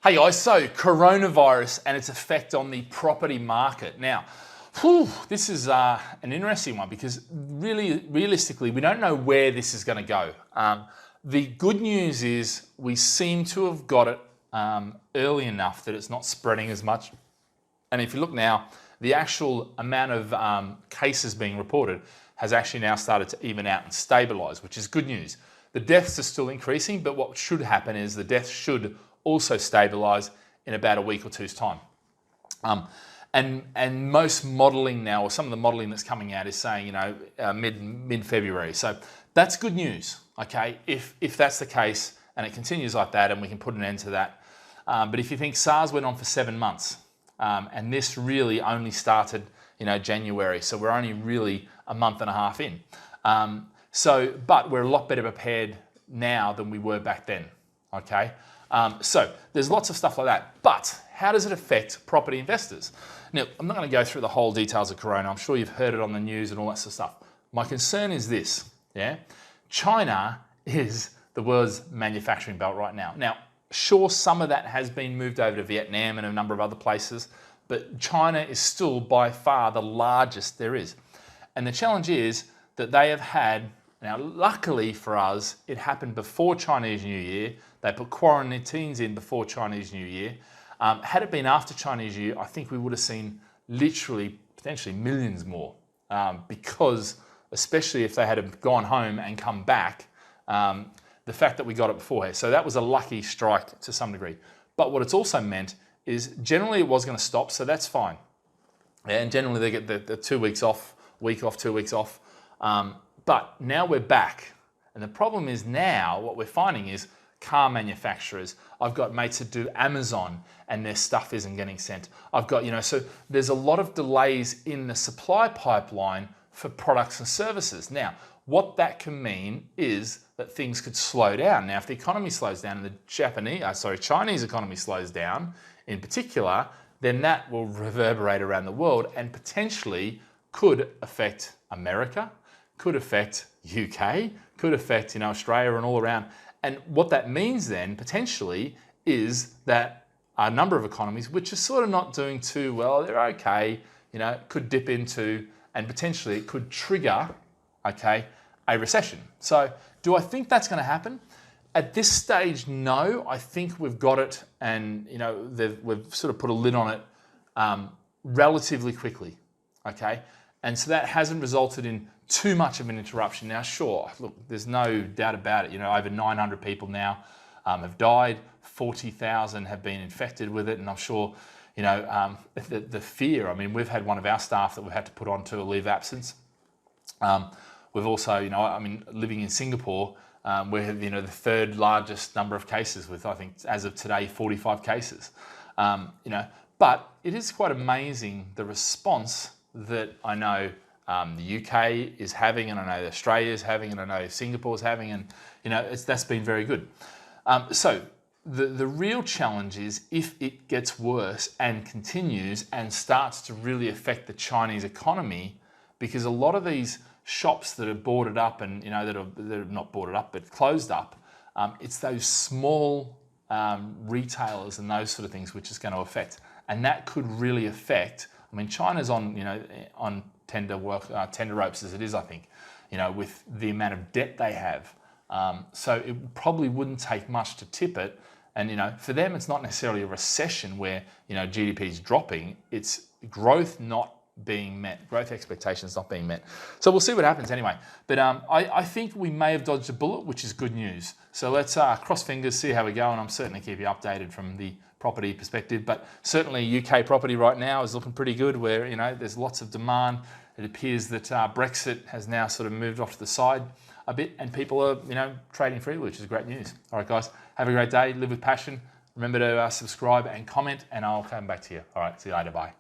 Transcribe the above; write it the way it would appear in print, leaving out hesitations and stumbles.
Hey guys, so coronavirus and its effect on the property market. Now, this is an interesting one because realistically, we don't know where this is going to go. The good news is we seem to have got it early enough that it's not spreading as much. And if you look now, the actual amount of cases being reported has actually now started to even out and stabilise, which is good news. The deaths are still increasing, but what should happen is the deaths should also stabilise in about a week or two's time. And most modelling now, or some of the modelling that's coming out is saying, mid-February. So that's good news, okay, if that's the case and it continues like that and we can put an end to that. But if you think SARS went on for 7 months and this really only started, January, so we're only really a month and a half in. But we're a lot better prepared now than we were back then, okay? So there's lots of stuff like that, but how does it affect property investors? Now, I'm not going to go through the whole details of Corona. I'm sure you've heard it on the news and all that sort of stuff. My concern is this, China is the world's manufacturing belt right now. Now, sure, some of that has been moved over to Vietnam and a number of other places, but China is still by far the largest there is. And the challenge is that they have had, now luckily for us, it happened before Chinese New Year. They put quarantines in before Chinese New Year. Had it been after Chinese New Year, I think we would have seen literally, potentially millions more because especially if they had gone home and come back, the fact that we got it beforehand. So that was a lucky strike to some degree. But what it's also meant is generally it was going to stop, so that's fine. And generally they get the 2 weeks off, week off, 2 weeks off. But now we're back. And the problem is now what we're finding is car manufacturers. I've got mates that do Amazon and their stuff isn't getting sent. I've got, so there's a lot of delays in the supply pipeline for products and services. Now, what that can mean is that things could slow down. Now, if the economy slows down and the Chinese economy slows down in particular, then that will reverberate around the world and potentially could affect America, could affect UK, could affect Australia and all around. And what that means then potentially is that a number of economies which are sort of not doing too well, they're okay, could dip into and potentially it could trigger, a recession. So do I think that's going to happen? At this stage, no. I think we've got it and we've sort of put a lid on it relatively quickly, okay? And so that hasn't resulted in too much of an interruption. Now, sure, look, there's no doubt about it. Over 900 people now have died, 40,000 have been infected with it, and I'm sure, the fear. I mean, we've had one of our staff that we've had to put onto a leave of absence. We've also, living in Singapore, we have, the third largest number of cases with, I think, as of today, 45 cases. But it is quite amazing the response that I know the UK is having, and I know Australia is having, and I know Singapore is having, and that's been very good. So the real challenge is if it gets worse and continues and starts to really affect the Chinese economy, because a lot of these shops that are boarded up and that are not boarded up but closed up, it's those small retailers and those sort of things which is going to affect, and that could really affect. I mean, China's on on tender ropes as it is, I think, with the amount of debt they have. So it probably wouldn't take much to tip it. And for them, it's not necessarily a recession where GDP is dropping. It's growth not being met, growth expectations not being met. So we'll see what happens anyway. But I think we may have dodged a bullet, which is good news. So let's cross fingers, see how we go, and I'm certainly keep you updated from the property perspective. But certainly UK property right now is looking pretty good, where there's lots of demand. It appears that Brexit has now sort of moved off to the side a bit, and people are trading freely, which is great news. All right, guys, have a great day. Live with passion. Remember to subscribe and comment, and I'll come back to you. All right, see you later. Bye.